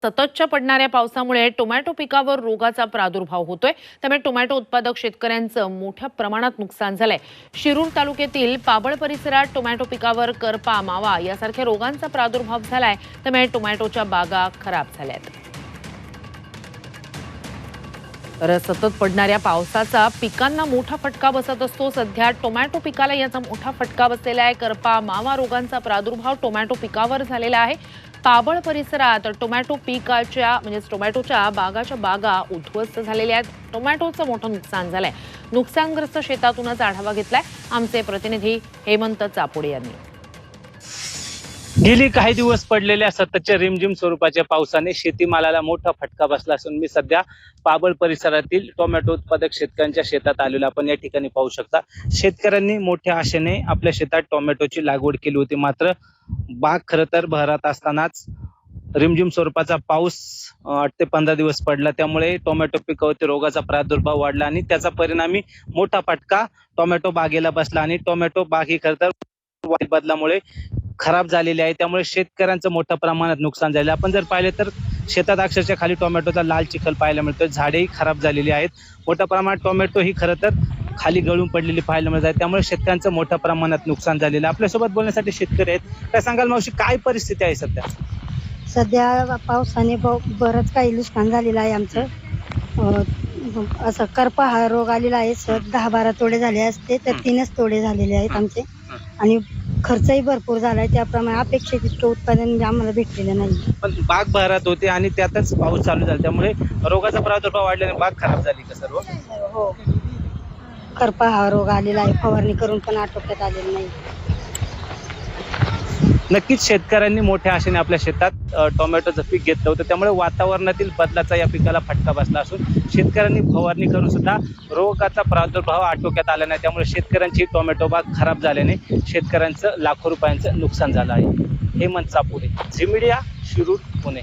सततच्या पडणाऱ्या पावसामुळे टोमॅटो पिकावर रोगाचा प्रादुर्भाव होतोय। त्यामुळे टोमॅटो उत्पादक शेतकऱ्यांचं मोठ्या प्रमाणात नुकसान झालंय। शिरूर तालुक्यातील पाबळ परिसरात टोमॅटो पिकावर करपा, मावा यासारख्या रोगांचा प्रादुर्भाव झालाय। त्यामुळे टोमॅटोच्या बागा खराब झाल्यात। तर सतत पडणाऱ्या पावसाचा पिकांना मोठा फटका बसत असतो। सध्या टोमॅटो पिकाला याचा मोठा फटका बसलेला आहे। करपा, मावा रोगांचा प्रादुर्भाव टोमॅटो पिकावर झालेला आहे। पाबळ परिसरात टोमॅटो पिकाच्या टोमॅटोच्या बागा उद्ध्वस्त झालेल्या आहेत। टोमॅटोचं मोठं नुकसान झालंय। नुकसानग्रस्त शेतातूनच आढावा घेतलाय आमचे प्रतिनिधी हेमंत चापुडे यांनी। गेली काही दिवस पडलेल्या सततच्या रिमझिम स्वरूपाच्या पावसाने शेतीमालाला मोठा फटका बसला असून मी सध्या पाबळ परिसरातील टोमॅटो उत्पादक शेतकऱ्यांच्या शेतात आलेलो आपण या ठिकाणी पाहू शकता। शेतकऱ्यांनी मोठ्या आशेने आपल्या शेतात टोमॅटोची लागवड केली होती, मात्र बाग खरं तर बहरात असतानाच रिमझिम स्वरूपाचा पाऊस 8 ते 15 दिवस पडला। त्यामुळे टोमॅटो पिकावरती रोगाचा प्रादुर्भाव वाढला आणि त्याचा परिणामी मोठा फटका टोमॅटो बागेला बसला आणि टोमॅटो बाग ही खरं तर वायू बदलामुळे खराब झालेली आहे। त्यामुळे शेतकऱ्यांचं मोठ्या प्रमाणात नुकसान झालं। आपण जर पाहिले तर शेतात अक्षरशः खाली टोमॅटोचा लाल चिखल पाहायला मिळतो। झाडेही खराब झालेली आहेत। मोठ्या प्रमाणात टोमॅटो ही खरं तर खाली गळून पडलेली पाहायला मिळत आहे। त्यामुळे शेतकऱ्यांचं मोठ्या प्रमाणात नुकसान झालेलं आहे। आपल्यासोबत बोलण्यासाठी शेतकरी आहेत। काय सांगाल मावशी, काय परिस्थिती आहे सध्या? सध्या पावसाने बरंच काही नुकसान झालेलं आहे आमचं। असं करपा हा रोग आलेला आहे। 10-12 तोडे झाले असते तर 3च तोडे झालेले आहेत आमचे, आणि खर्चही भरपूर झालाय। त्याप्रमाणे अपेक्षित इतकं उत्पादन आम्हाला भेटलेलं नाही। पण बाग बहरात होते आणि त्यातच पाऊस चालू झाला, त्यामुळे रोगाचा प्रादुर्भाव वाढल्याने बाग खराब झाली का सर्व? हो, करपा हा रोग आलेला आहे। फवारणी करून पण आटोक्यात आलेलं नाही। नक्कीच शेतकऱ्यांनी मोठ्या आशेने आपल्या शेतात टोमॅटोचं पीक घेतलं होतं, त्यामुळे वातावरणातील बदलाचा या पिकाला फटका बसला असून शेतकऱ्यांनी फवारणी करून सुद्धा रोगाचा प्रादुर्भाव आटोक्यात आला नाही। त्यामुळे शेतकऱ्यांची टोमॅटो बाग खराब झाल्याने शेतकऱ्यांचं लाखो रुपयांचं नुकसान झालं आहे। हेमंत चापुडे, झी मीडिया, शिरूर, पुणे।